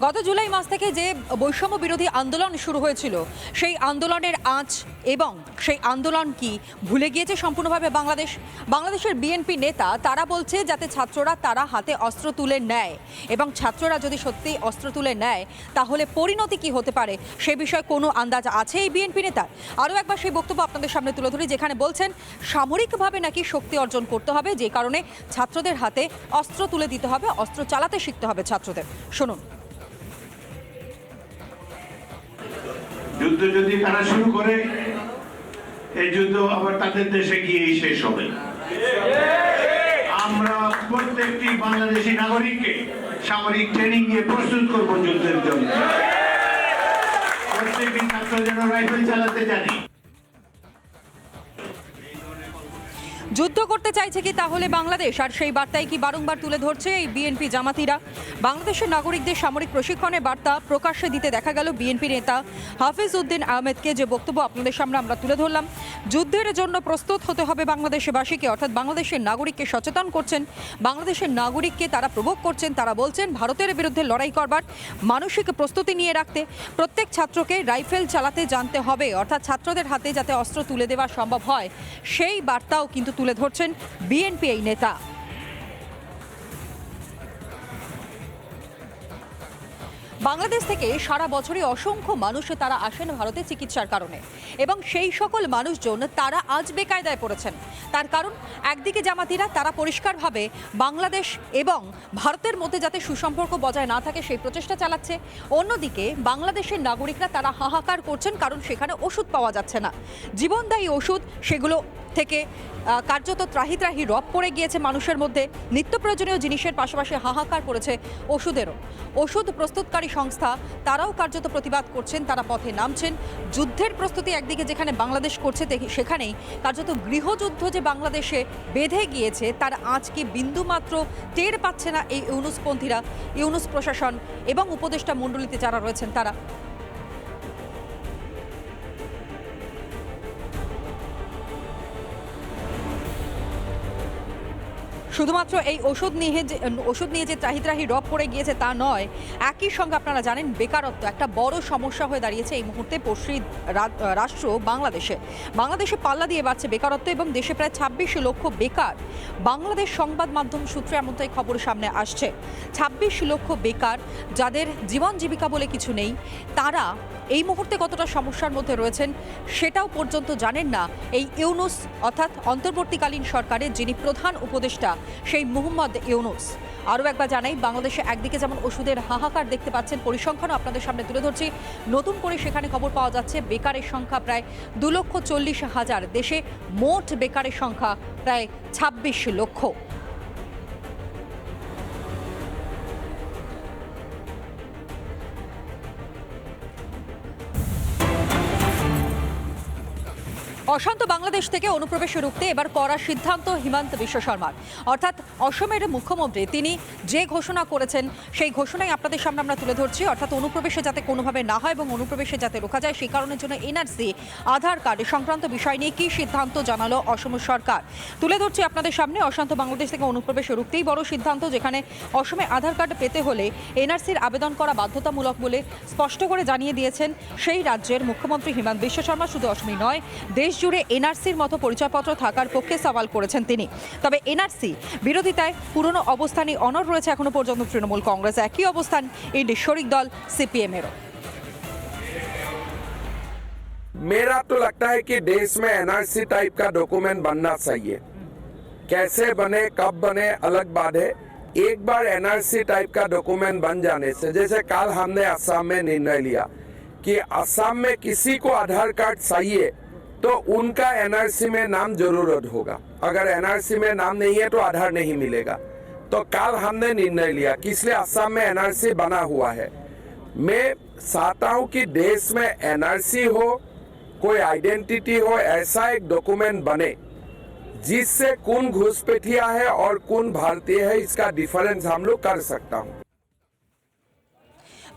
গত জুলাই মাস থেকে যে বৈষম্য বিরোধী আন্দোলন শুরু হয়েছিল সেই আন্দোলনের আঁচ এবং সেই আন্দোলন কি ভুলে গিয়েছে সম্পূর্ণভাবে বাংলাদেশের বিএনপি নেতা তারা বলছে যাতে ছাত্ররা তারা হাতে অস্ত্র তুলে নেয় এবং ছাত্ররা যদি সত্যি অস্ত্র তুলে নেয় তাহলে পরিণতি কি হতে পারে সে বিষয়ে কোনো আন্দাজ আছে এই বিএনপি নেতার। আরও একবার সেই বক্তব্য আপনাদের সামনে তুলে ধরি যেখানে বলছেন সামরিকভাবে নাকি শক্তি অর্জন করতে হবে, যে কারণে ছাত্রদের হাতে অস্ত্র তুলে দিতে হবে, অস্ত্র চালাতে শিখতে হবে ছাত্রদের। শুনুন। যুদ্ধ যদি তারা শুরু করে এই যুদ্ধ আবার তাদের দেশে গিয়েই শেষ হবে। আমরা প্রত্যেকটি বাংলাদেশি নাগরিককে সামরিক ট্রেনিং দিয়ে প্রস্তুত করব যুদ্ধের জন্য। প্রত্যেকটি ছাত্র যেন রাইফেল চালাতে জানে। যুদ্ধ করতে চাইছে কি তাহলে বাংলাদেশ, আর সেই বার্তাই কি বারংবার তুলে ধরছে এই বিএনপি জামাতিরা। বাংলাদেশের নাগরিকদের সামরিক প্রশিক্ষণের বার্তা প্রকাশ্যে দিতে দেখা গেল বিএনপি নেতা হাফিজ উদ্দিন আহমেদকে, যে বক্তব্য আপনাদের সামনে আমরা তুলে ধরলাম। যুদ্ধের জন্য প্রস্তুত হতে হবে বাংলাদেশবাসীকে, অর্থাৎ বাংলাদেশের নাগরিককে সচেতন করছেন, বাংলাদেশের নাগরিককে তারা প্রভোগ করছেন। তারা বলছেন ভারতের বিরুদ্ধে লড়াই করবার মানসিক প্রস্তুতি নিয়ে রাখতে, প্রত্যেক ছাত্রকে রাইফেল চালাতে জানতে হবে, অর্থাৎ ছাত্রদের হাতে যাতে অস্ত্র তুলে দেওয়া সম্ভব হয় সেই বার্তাও কিন্তু তুলে ধরছেন বিএনপি এই নেতা। বাংলাদেশ থেকে সারা বছরই অসংখ্য মানুষ তারা আসেন ভারতে চিকিৎসার কারণে, এবং সেই সকল মানুষজন তারা আজ বেকায়দায় পড়েছেন। তার কারণ একদিকে জামাতিরা তারা পরিষ্কারভাবে বাংলাদেশ এবং ভারতের মধ্যে যাতে সুসম্পর্ক বজায় না থাকে সেই প্রচেষ্টা চালাচ্ছে, অন্যদিকে বাংলাদেশের নাগরিকরা তারা হাহাকার করছেন কারণ সেখানে ওষুধ পাওয়া যাচ্ছে না, জীবনদায়ী ওষুধ সেগুলো থেকে কার্যত ত্রাহি ত্রাহি রব পড়ে গিয়েছে মানুষের মধ্যে। নিত্য প্রয়োজনীয় জিনিসের পাশাপাশি হাহাকার করেছে ওষুধেরও। ওষুধ প্রস্তুতকারী সংস্থা তারাও কার্যত প্রতিবাদ করছেন, তারা পথে নামছেন। যুদ্ধের প্রস্তুতি একদিকে যেখানে বাংলাদেশ করছে সেখানেই কার্যত গৃহযুদ্ধ যে বাংলাদেশে বেঁধে গিয়েছে তার আজকে বিন্দুমাত্র টের পাচ্ছে না এই ইউনুসপন্থীরা, ইউনুস প্রশাসন এবং উপদেষ্টা মণ্ডলীতে যারা রয়েছেন তারা। শুধুমাত্র এই ওষুধ নিয়ে যে ত্রাহি রব পড়ে গিয়েছে তা নয়, একই সঙ্গে আপনারা জানেন বেকারত্ব একটা বড় সমস্যা হয়ে দাঁড়িয়েছে এই মুহূর্তে পড়শি রাষ্ট্র বাংলাদেশে পাল্লা দিয়ে বাড়ছে বেকারত্ব এবং দেশে প্রায় 26 লক্ষ বেকার। বাংলাদেশ সংবাদ মাধ্যম সূত্রে এমনটাই খবর সামনে আসছে। 26 লক্ষ বেকার যাদের জীবন জীবিকা বলে কিছু নেই, তারা এই মুহূর্তে কতটা সমস্যার মধ্যে রয়েছেন সেটাও পর্যন্ত জানেন না এই ইউনুস, অর্থাৎ অন্তর্বর্তীকালীন সরকারের যিনি প্রধান উপদেষ্টা সেই মোহাম্মদ ইউনুস। আরও একবার জানাই, বাংলাদেশে একদিকে যেমন ওষুধের হাহাকার দেখতে পাচ্ছেন, পরিসংখ্যানও আপনাদের সামনে তুলে ধরছি। নতুন করে সেখানে খবর পাওয়া যাচ্ছে বেকারের সংখ্যা প্রায় 2,40,000, দেশে মোট বেকারের সংখ্যা প্রায় 26 লক্ষ। অশান্ত বাংলাদেশ থেকে অনুপ্রবেশ রুখতে এবার কড়া সিদ্ধান্ত হিমন্ত বিশ্ব শর্মার, অর্থাৎ অসমের মুখ্যমন্ত্রী তিনি যে ঘোষণা করেছেন সেই ঘোষণাই আপনাদের সামনে আমরা তুলে ধরছি। অর্থাৎ অনুপ্রবেশে যাতে কোনোভাবে না হয় এবং অনুপ্রবেশে যাতে রোকা যায় সেই কারণের জন্য এনআরসি, আধার কার্ড সংক্রান্ত বিষয় নিয়ে কী সিদ্ধান্ত জানালো অসম সরকার তুলে ধরছি আপনাদের সামনে। অশান্ত বাংলাদেশ থেকে অনুপ্রবেশ রুখতেই বড় সিদ্ধান্ত, যেখানে অসমে আধার কার্ড পেতে হলে এনআরসির আবেদন করা বাধ্যতামূলক বলে স্পষ্ট করে জানিয়ে দিয়েছেন সেই রাজ্যের মুখ্যমন্ত্রী হিমন্ত বিশ্ব শর্মা। শুধু অসমই নয়, দেশ জুড়ে এনআরসির মতো পরিচয়পত্র থাকার পক্ষে সওয়াল করেছেন তিনি। তবে এনআরসি বিরোধিতায় পুরনো অবস্থানই অনড় রয়েছে এখনো পর্যন্ত তৃণমূল কংগ্রেস, একই অবস্থান এই শরিক দল সিপিএম-এরও। मेरा तो लगता है कि देश में एनआरसी टाइप का डॉक्यूमेंट बनना चाहिए। कैसे बने कब बने अलग बात है, एक बार एनआरसी टाइप का डॉक्यूमेंट बन जाने से, जैसे कल हमने असम में निर्णय लिया कि असम में किसी को आधार कार्ड चाहिए तो उनका एनआरसी में नाम जरूरत होगा, अगर एनआरसी में नाम नहीं है तो आधार नहीं मिलेगा। तो कल हमने निर्णय लिया कि इसलिए असम में एनआरसी बना हुआ है। मैं चाहता हूं कि देश में एनआरसी हो, कोई आइडेंटिटी हो, ऐसा एक डॉक्यूमेंट बने जिससे कौन घुसपैठिया है और कौन भारतीय है इसका डिफरेंस हम लोग कर सकता हूं।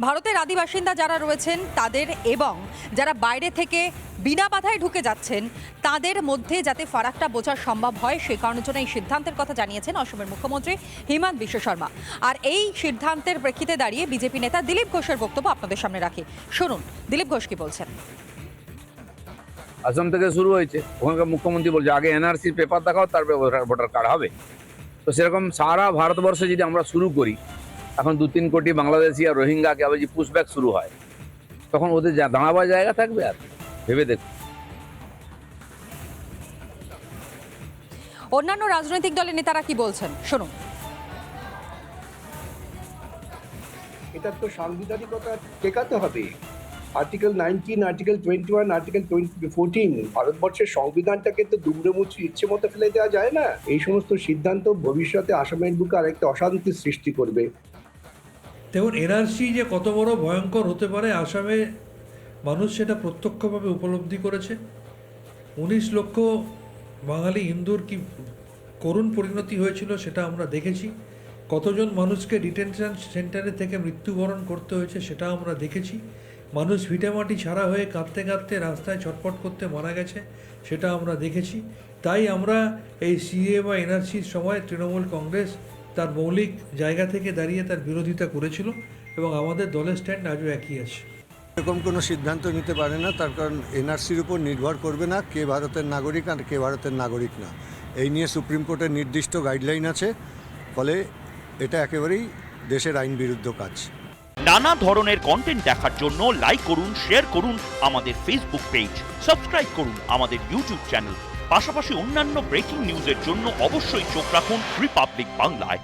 ভারতের আদিবাসিন্দা যারা রয়েছেন তাদের এবং যারা বাইরে থেকে বিনা বাধায় ঢুকে যাচ্ছেন তাদের মধ্যে যাতে ফারাকটা বোঝা সম্ভব হয় সে কারণের জন্য এই সিদ্ধান্তের কথা জানিয়েছেন অসমের মুখ্যমন্ত্রী হিমন্ত বিশ্ব শর্মা। আর এই সিদ্ধান্তের প্রেক্ষিতে দাঁড়িয়ে বিজেপি নেতা দিলীপ ঘোষের বক্তব্য আপনাদের সামনে রাখি, শুনুন দিলীপ ঘোষ কি বলছেন। আসাম থেকে শুরু হয়েছে, ওখানকার মুখ্যমন্ত্রী বলছে আগে এনআরসির পেপার দেখাও তারপরে ভোটার কার্ড হবে। তো সেরকম সারা ভারতবর্ষে যদি আমরা শুরু করি, এখন 2-3 কোটি বাংলাদেশি আর রোহিঙ্গাকে আবার যে পুশব্যাক শুরু হয়, তখন ওদের দাঁড়াবার জায়গা থাকবে? আর ভেবে দেখুন। অন্যান্য রাজনৈতিক দলের নেতারা কি বলছেন শুনুন। এটা তো সাংবিধানিকতা টেকাতে হবে। আর্টিকেল 19, আর্টিকেল 21, আর্টিকেল 14 ভারতবর্ষের সংবিধানটাকে তো দুমড়ে-মুচড়ে ইচ্ছে মতো ফেলে দেওয়া যায় না। এই সমস্ত সিদ্ধান্ত ভবিষ্যতে আসামের বুকে আরেকটা অশান্তির সৃষ্টি করবে। দেখুন, এনআরসি যে কত বড় ভয়ঙ্কর হতে পারে আসামে মানুষ সেটা প্রত্যক্ষভাবে উপলব্ধি করেছে। 19 লক্ষ বাঙালি হিন্দুর কি করুণ পরিণতি হয়েছিল সেটা আমরা দেখেছি। কতজন মানুষকে ডিটেনশন সেন্টারে থেকে মৃত্যুবরণ করতে হয়েছে সেটা আমরা দেখেছি। মানুষ ভিটেমাটি ছাড়া হয়ে কাঁদতে কাঁদতে রাস্তায় ছটফট করতে মারা গেছে সেটা আমরা দেখেছি। তাই আমরা এই সিএ বা এনআরসির সময় তৃণমূল কংগ্রেস তার মৌলিক জায়গা থেকে দাঁড়িয়ে তার বিরোধিতা করেছিল এবং আমাদের দলের স্ট্যান্ড আজও একই আছে। এরকম কোনো সিদ্ধান্ত নিতে পারে না, তার কারণ এনআরসির উপর নির্ভর করবে না কে ভারতের নাগরিক আর কে ভারতের নাগরিক না। এই নিয়ে সুপ্রিম কোর্টের নির্দিষ্ট গাইডলাইন আছে, ফলে এটা একেবারেই দেশের আইন বিরুদ্ধ কাজ। নানা ধরনের কন্টেন্ট দেখার জন্য লাইক করুন, শেয়ার করুন আমাদের ফেসবুক পেজ, সাবস্ক্রাইব করুন আমাদের ইউটিউব চ্যানেল। পাশাপাশি অন্যান্য ব্রেকিং নিউজের জন্য অবশ্যই চোখ রাখুন রিপাবলিক বাংলায়।